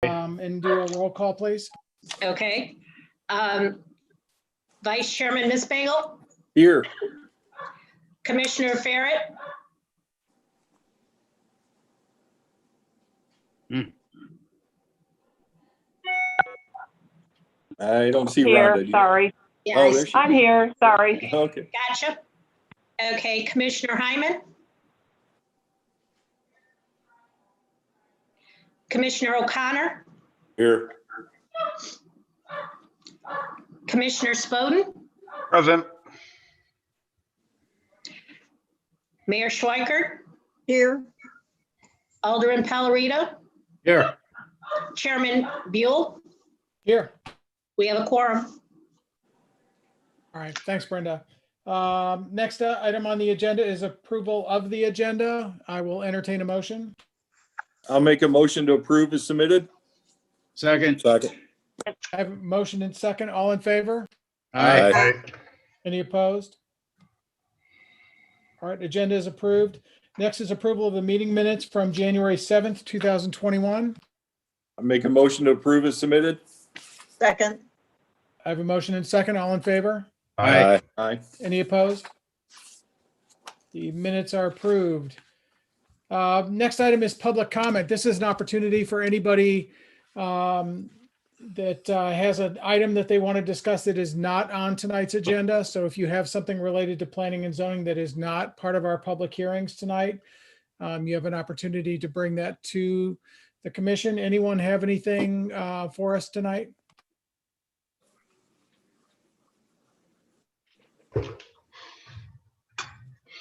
And do a roll call, please. Okay. Vice Chairman Ms. Bagel, Here. Commissioner Farrett, I don't see Here, Rhonda. sorry. yeah, Oh, there she I'm here, sorry. Okay. gotcha. Okay, Commissioner Hyman, Commissioner O'Connor, Here. Commissioner Spoden, Present. Mayor Schweikert, Here. Alderman Pallarito, Here. Chairman Buell. Here. We have a quorum. All right, thanks, Brenda. Next item on the agenda is approval of the agenda. I will entertain a motion. I'll make a motion to approve as submitted. Second. Second. I have a motion and second. All in favor? Aye. Any opposed? All right, agenda is approved. Next is approval of the meeting minutes from January 7th, 2021. I'll make a motion to approve as submitted. Second. I have a motion and second. All in favor? Aye. Aye. Any opposed? The minutes are approved. Next item is public comment. This is an opportunity for anybody that has an item that they want to discuss that is not on tonight's agenda. So if you have something related to planning and zoning that is not part of our public hearings tonight, you have an opportunity to bring that to the commission. Anyone have anything for us tonight?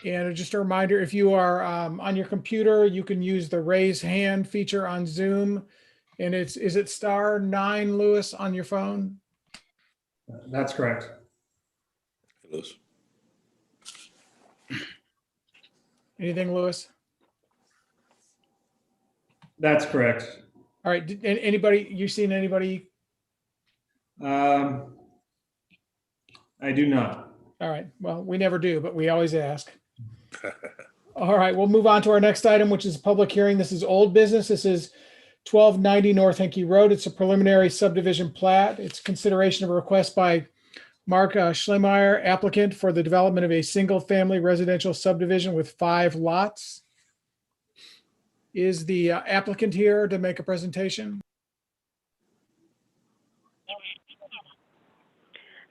And just a reminder, if you are on your computer, you can use the raise hand feature on Zoom. And is it *9, Lewis, on your phone? That's correct. Anything, Lewis? That's correct. All right, anybody, you seen anybody? I do not. All right, well, we never do, but we always ask. All right, we'll move on to our next item, which is a public hearing. This is old business. This is 1290 North Henke Road. It's a preliminary subdivision plat. It's consideration of a request by Mark Schlemeyer, applicant for the development of a single-family residential subdivision with 5 lots. Is the applicant here to make a presentation?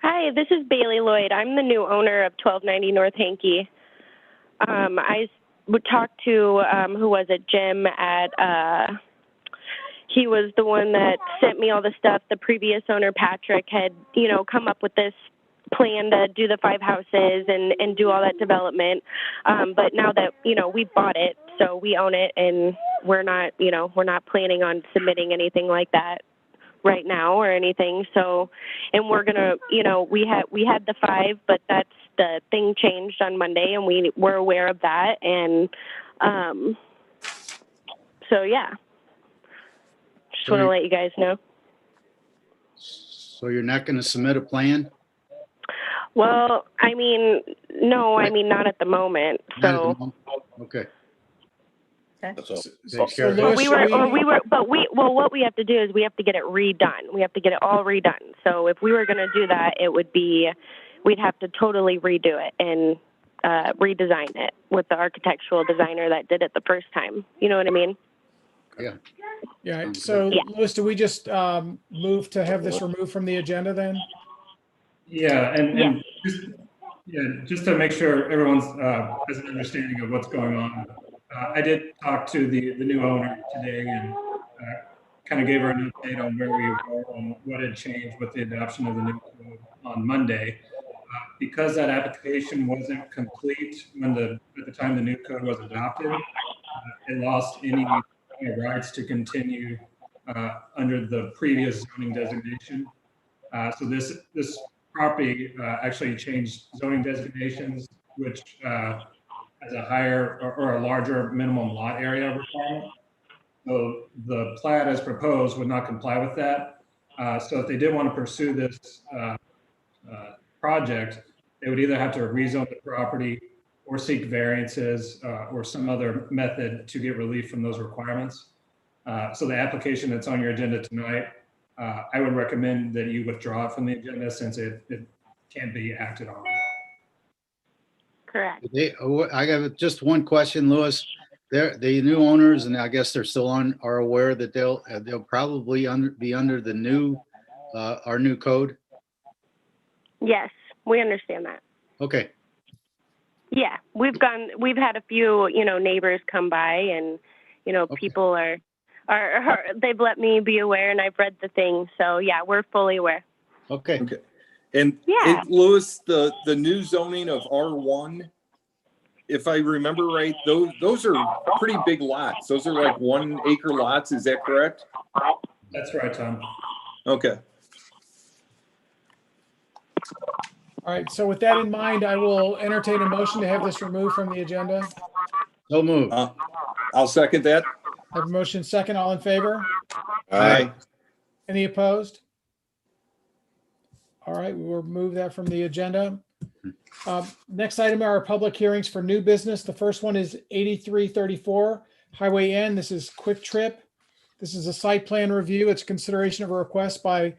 Hi, this is Bailey Lloyd. I'm the new owner of 1290 North Henke. I would talk to, who was it, Jim at, he was the one that sent me all the stuff. The previous owner, Patrick, had, come up with this plan to do the 5 houses and do all that development. But now that, we bought it, so we own it, and we're not planning on submitting anything like that right now or anything. So, and we're gonna, we had the 5, but that's the thing changed on Monday, and we were aware of that. And so yeah, just want to let you guys know. So you're not going to submit a plan? Well, no, not at the moment. Not at the So. moment? Okay. That's all. Take care. Lewis, What we have to do is we have to get it redone. We have to get it all redone. So if we were going to do that, we'd have to totally redo it and redesign it with the architectural designer that did it the first time. You know what I mean? Yeah. Yeah, so Yeah. Lewis, do we just move to have this removed from the agenda then? Yeah, and just to make sure everyone's has an understanding of what's going on. I did talk to the new owner today and kind of gave her an update on where we were and what had changed with the adoption of the new code on Monday. Because that application wasn't complete at the time the new code was adopted, it lost any rights to continue under the previous zoning designation. So this property actually changed zoning designations, which has a higher or a larger minimum lot area requirement. So the plat as proposed would not comply with that. So if they did want to pursue this project, they would either have to rezone the property or seek variances or some other method to get relief from those requirements. So the application that's on your agenda tonight, I would recommend that you withdraw it from the agenda since it can't be acted on. Correct. I got just one question, Louis. The new owners, and I guess they're still on, are aware that they'll probably be under the new, our new code. Yes, we understand that. Okay, Yeah, we've had a few, neighbors come by and, Okay. people are, they've let me be aware and I've read the thing. So yeah, we're fully aware. okay. Okay. And Yeah. Louis, the new zoning of R1, if I remember right, those are pretty big lots. Those are like 1 acre lots. Is that correct? That's right, Tom. Okay. All right, so with that in mind, I will entertain a motion to have this removed from the agenda. So moved. I'll second that. I have a motion second, all in favor? Aye. Any opposed? All right, we will remove that from the agenda. Next item are our public hearings for new business. The first one is 8334 Highway N. This is Quick Trip. This is a site plan review. It's consideration of a request by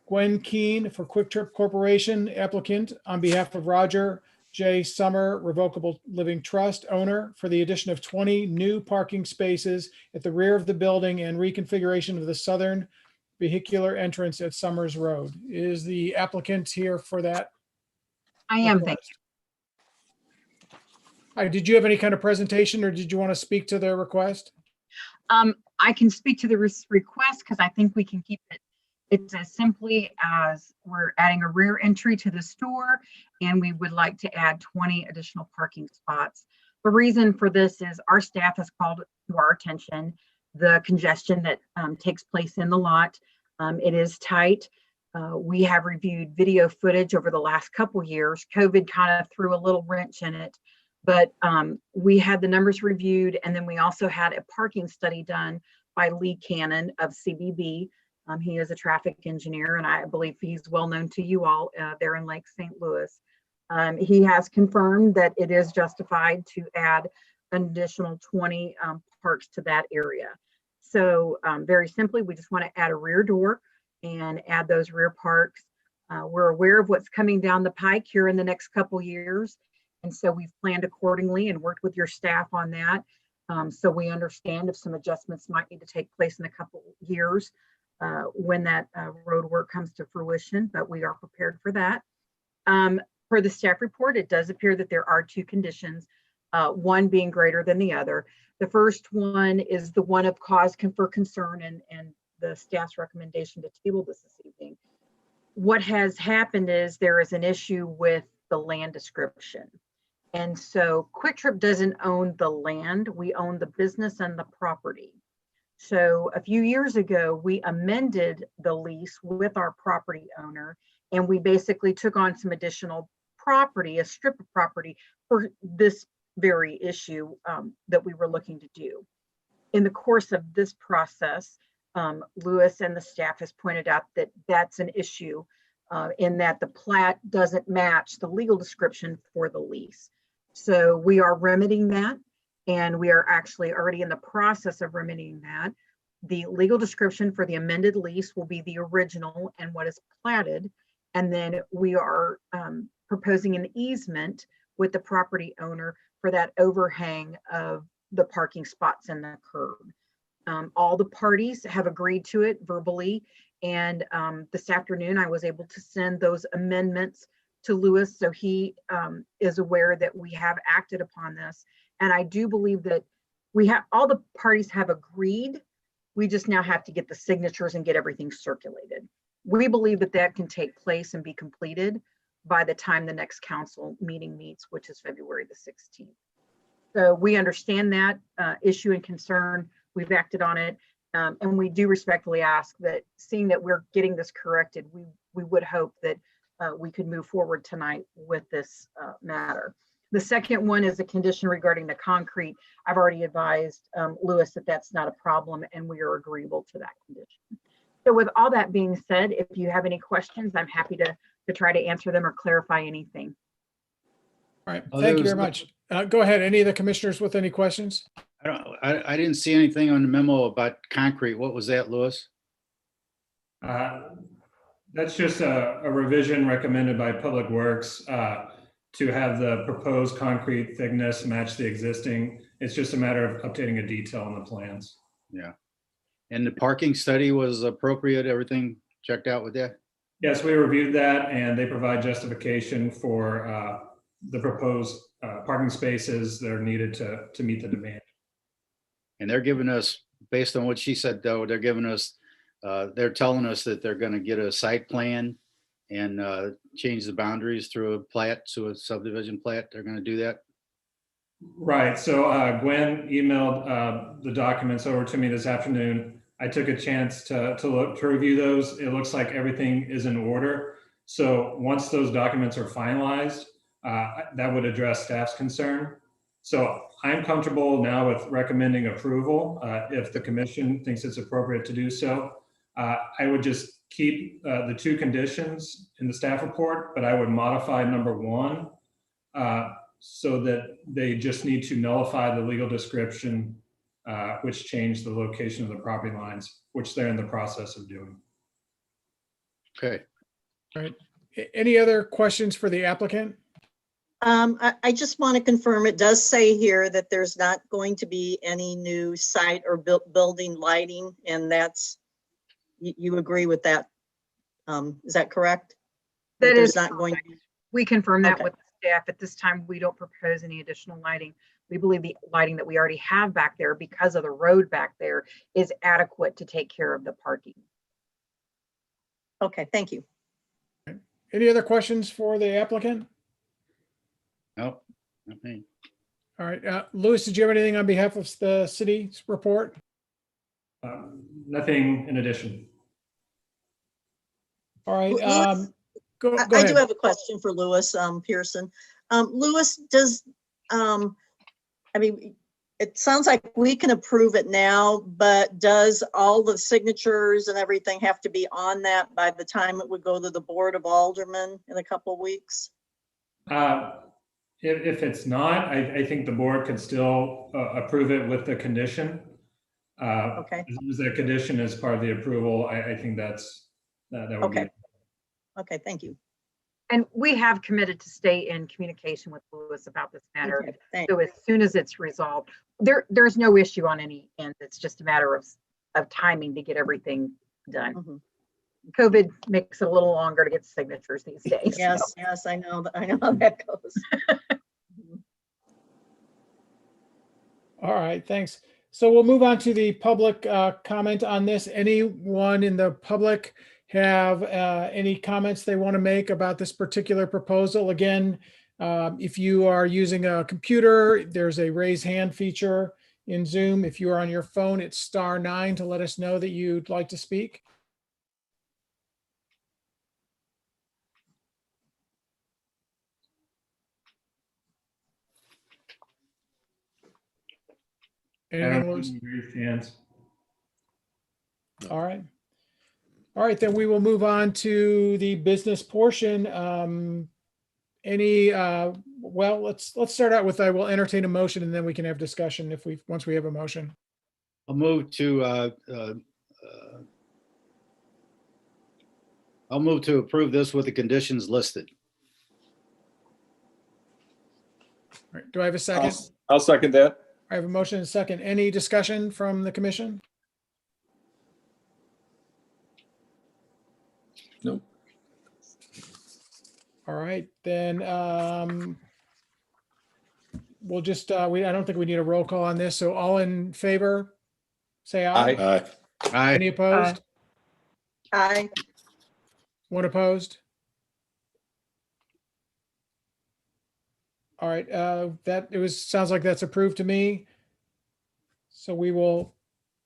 Gwen Keene for Quick Trip Corporation, applicant on behalf of Roger J. Summer Revocable Living Trust, owner, for the addition of 20 new parking spaces at the rear of the building and reconfiguration of the southern vehicular entrance at Summers Road. Is the applicant here for that? I am, thank you. Hi, did you have any kind of presentation or did you want to speak to the request? I can speak to the request because I think we can keep it. It's as simply as we're adding a rear entry to the store and we would like to add 20 additional parking spots. The reason for this is our staff has called to our attention the congestion that takes place in the lot. It is tight. We have reviewed video footage over the last couple years. COVID kind of threw a little wrench in it, but we had the numbers reviewed, and then we also had a parking study done by Lee Cannon of CBB. He is a traffic engineer, and I believe he's well known to you all there in Lake St. Louis. He has confirmed that it is justified to add an additional 20 parks to that area. So very simply, we just want to add a rear door and add those rear parks. We're aware of what's coming down the pike here in the next couple years. And so we've planned accordingly and worked with your staff on that. So we understand if some adjustments might need to take place in a couple years when that road work comes to fruition, but we are prepared for that. For the staff report, it does appear that there are 2 conditions, one being greater than the other. The first one is the one of cause for concern and the staff's recommendation to table this evening. What has happened is there is an issue with the land description. And so Quick Trip doesn't own the land, we own the business and the property. So a few years ago, we amended the lease with our property owner, and we basically took on some additional property, a strip of property for this very issue that we were looking to do. In the course of this process, Louis and the staff has pointed out that that's an issue in that the plat doesn't match the legal description for the lease. So we are remedying that, and we are actually already in the process of remedying that. The legal description for the amended lease will be the original and what is platted. And then we are proposing an easement with the property owner for that overhang of the parking spots and the curb. All the parties have agreed to it verbally. And this afternoon, I was able to send those amendments to Louis, so he is aware that we have acted upon this. And I do believe that all the parties have agreed. We just now have to get the signatures and get everything circulated. We believe that that can take place and be completed by the time the next council meeting meets, which is February the 16th. So we understand that issue and concern. We've acted on it. And we do respectfully ask that, seeing that we're getting this corrected, we would hope that we could move forward tonight with this matter. The second one is a condition regarding the concrete. I've already advised Louis that that's not a problem, and we are agreeable to that condition. So with all that being said, if you have any questions, I'm happy to try to answer them or clarify anything. All right, thank you very much. Go ahead. Any of the commissioners with any questions? I didn't see anything on the memo about concrete. What was that, Louis? That's just a revision recommended by Public Works to have the proposed concrete thickness match the existing. It's just a matter of updating a detail on the plans. Yeah. And the parking study was appropriate, everything checked out with that? Yes, we reviewed that and they provide justification for the proposed parking spaces that are needed to meet the demand. And they're giving us, based on what she said, though, they're giving us, they're telling us that they're gonna get a site plan and change the boundaries through a plat, to a subdivision plat. They're gonna do that. Right, so Gwen emailed the documents over to me this afternoon. I took a chance to review those. It looks like everything is in order. So once those documents are finalized, that would address staff's concern. So I'm comfortable now with recommending approval if the commission thinks it's appropriate to do so. I would just keep the 2 conditions in the staff report, but I would modify number 1 so that they just need to nullify the legal description, which changed the location of the property lines, which they're in the process of doing. Okay. All right. Any other questions for the applicant? I just want to confirm, it does say here that there's not going to be any new site or building lighting, and that's, you agree with that? Is that correct? That There's is not going to be. We confirm that Okay. with staff. At this time, we don't propose any additional lighting. We believe the lighting that we already have back there, because of the road back there, is adequate to take care of the parking. Okay, thank you. Any other questions for the applicant? Nope. Okay. All right, Louis, did you have anything on behalf of the city's report? Nothing in addition. All right, Louis, go I do ahead. have a question for Louis Pearson. Louis, does, I mean, it sounds like we can approve it now, but does all the signatures and everything have to be on that by the time it would go to the Board of Aldermen in a couple of weeks? If it's not, I think the board could still approve it with the condition. Okay. As long as that condition is part of the approval, I think that would be. Okay. Okay, thank you. And we have committed to stay in communication with Louis about this matter. Okay, thank So as soon as it's resolved, there's no issue on any end. It's just a matter of timing to get everything done. Mhm. COVID makes it a little longer to get signatures these days. Yes, so. yes, I know how that goes. All right, thanks. So we'll move on to the public comment on this. Anyone in the public have any comments they want to make about this particular proposal? Again, if you are using a computer, there's a raise hand feature in Zoom. If you are on your phone, it's *9 to let us know that you'd like to speak. Anything, Louis? Raised hands. All right. All right, then we will move on to the business portion. Well, let's start out with, I will entertain a motion and then we can have discussion once we have a motion. I'll move to approve this with the conditions listed. All right, do I have a second? I'll second that. I have a motion and a second. Any discussion from the commission? No. All right, then we'll just, I don't think we need a roll call on this. So all in favor, say aye. Aye. Aye. Any opposed? Aye. One opposed? All right, sounds like that's approved to me. So we will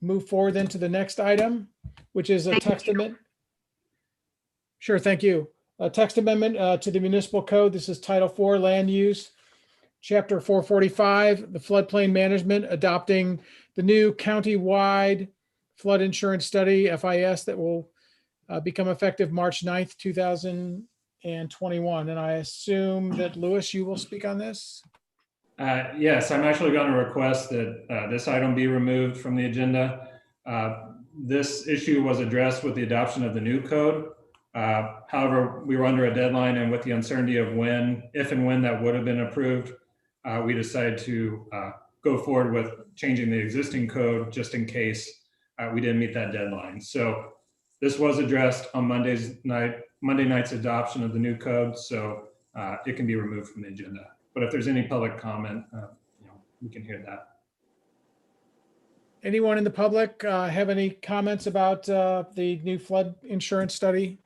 move forward then to the next item, which is a Thank text you. amendment. Sure, thank you. A text amendment to the municipal code. This is Title IV Land Use, Chapter 445, the floodplain management, adopting the new county-wide flood insurance study, FIS, that will become effective March 9th, 2021. And I assume that, Louis, you will speak on this? Yes, I'm actually going to request that this item be removed from the agenda. This issue was addressed with the adoption of the new code. However, we were under a deadline, and with the uncertainty of if and when that would have been approved, we decided to go forward with changing the existing code just in case we didn't meet that deadline. So this was addressed on Monday night's adoption of the new code, so it can be removed from the agenda. But if there's any public comment, we can hear that. Anyone in the public have any comments about the new flood insurance study?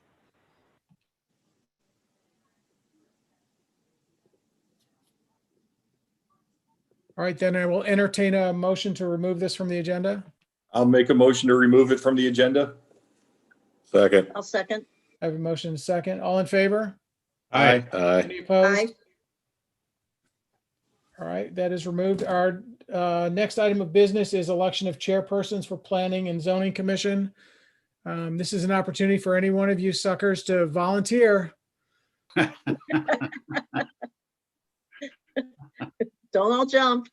All right, then I will entertain a motion to remove this from the agenda. I'll make a motion to remove it from the agenda. Second. I'll second. I have a motion and a second. All in favor? Aye. Any opposed? Aye. All right, that is removed. Our next item of business is election of chairpersons for Planning and Zoning Commission. This is an opportunity for any one of you suckers to volunteer. Don't all jump.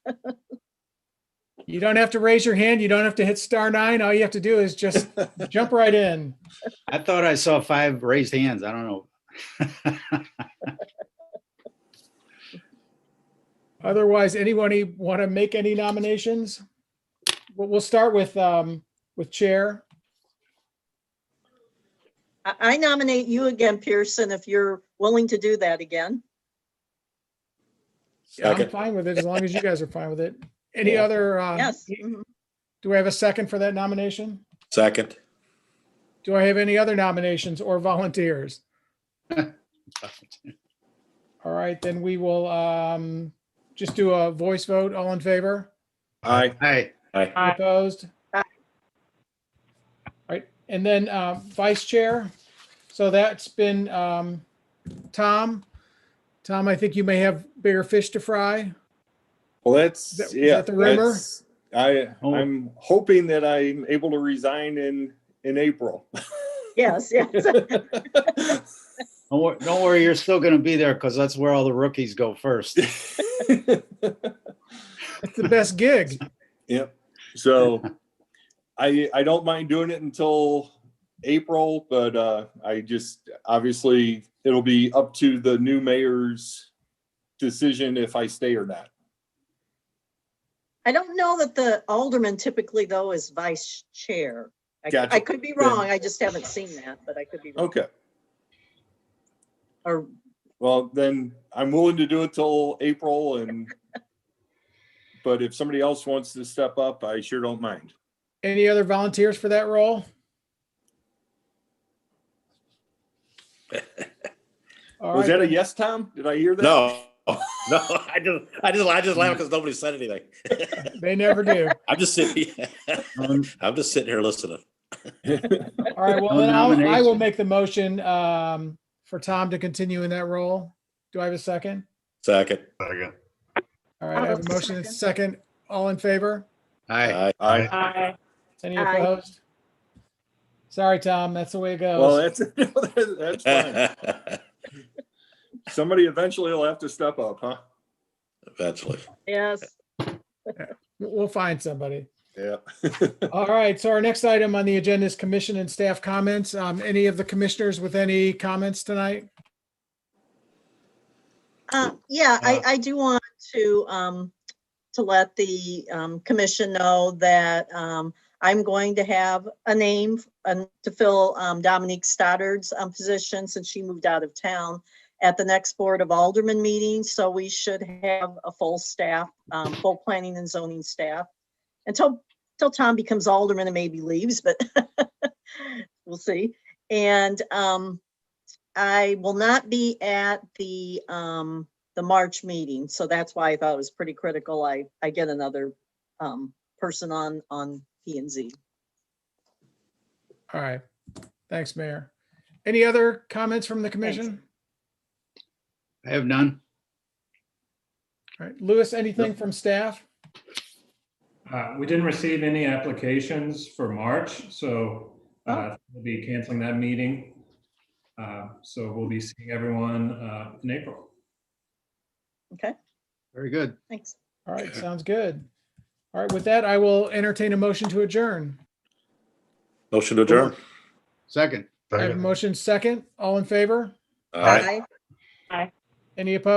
You don't have to raise your hand. You don't have to hit *9. All you have to do is just jump right in. I thought I saw 5 raised hands. I don't know. Otherwise, anyone want to make any nominations? We'll start with chair. I nominate you again, Pearson, if you're willing to do that again. Yeah, I'm Second. fine with it as long as you guys are fine with it. Any other? Yes. Mhm. Do I have a second for that nomination? Second. Do I have any other nominations or volunteers? All right, then we will just do a voice vote. All in favor? Aye. Aye. Aye. Any opposed? Aye. All right, and then vice chair. So that's been Tom. Tom, I think you may have bigger fish to fry. Well, that's, Is that yeah. the rumor? that's- I'm hoping that I'm able to resign in April. Yes, yes. Don't worry, you're still going to be there because that's where all the rookies go first. It's the best gig. Yep. So I don't mind doing it until April, but I just, obviously it'll be up to the new mayor's decision if I stay or not. I don't know that the alderman typically though is vice chair. Gotcha. I could be wrong. I just haven't seen that, but I could be wrong. Okay. Or Well, then I'm willing to do it till April but if somebody else wants to step up, I sure don't mind. Any other volunteers for that role? All Was right, that a yes, Tom? Did I hear that? No, no, I just laugh because nobody said anything. they never do. I'm just sitting, Um, I'm just sitting here listening. All right, well, No then I will nomination. make the motion for Tom to continue in that role. Do I have a second? Second. All right, I have a motion and a second. All in favor? Aye. Aye. Aye. Any Aye. opposed? Sorry, Tom, that's the way it Well, goes. that's fine. Somebody eventually will have to step up, huh? Eventually. yes, We'll find somebody. Yeah. All right, so our next item on the agenda is commission and staff comments. Any of the commissioners with any comments tonight? yeah, I do want to let the commission know that I'm going to have a name to fill Dominique Stoddard's position since she moved out of town at the next Board of Aldermen meeting. So we should have a full staff, full planning and zoning staff until Tom becomes alderman and maybe leaves, but we'll see. And I will not be at the March meeting, so that's why I thought it was pretty critical. I get another person on P and Z. All right, thanks, Mayor. Any other comments from the commission? I have none. All right, Louis, anything from staff? We didn't receive any applications for March, so we'll be canceling that meeting. So we'll be seeing everyone in April. Okay, Very good. Thanks. All right, sounds good. All right, with that, I will entertain a motion to adjourn. Motion to adjourn. Second. I have a motion second. All in favor? All right. Bye. Any opposed?